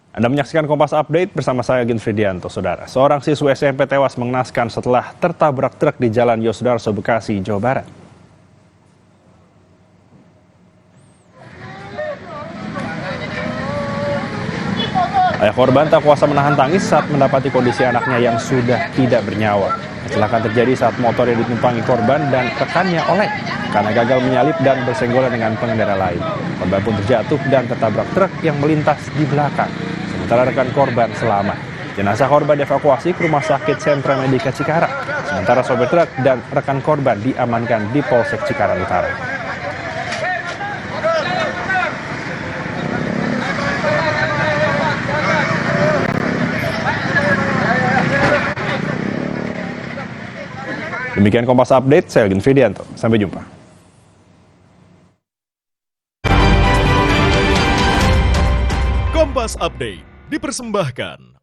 Anda menyaksikan Kompas Update bersama saya Gin Fridianto, Saudara. Seorang siswa SMP tewas mengenaskan setelah tertabrak truk di Jalan Yosudarso, Bekasi, Jawa Barat. Ayah korban tak kuasa menahan tangis saat mendapati kondisi anaknya yang sudah tidak bernyawa. Kecelakaan terjadi saat motor yang ditumpangi korban dan rekannya oleng karena gagal menyalip dan bersenggolan dengan pengendara lain. Korban pun terjatuh dan tertabrak truk yang melintas di belakang. Sementara rekan korban selamat. Jenazah korban dievakuasi ke Rumah Sakit Sentra Medika Cikarang. Sementara sopir truk dan rekan korban diamankan di Polsek Cikarang Utara. Demikian Kompas Update, saya Gin Fridianto. Sampai jumpa. Kompas Update dipersembahkan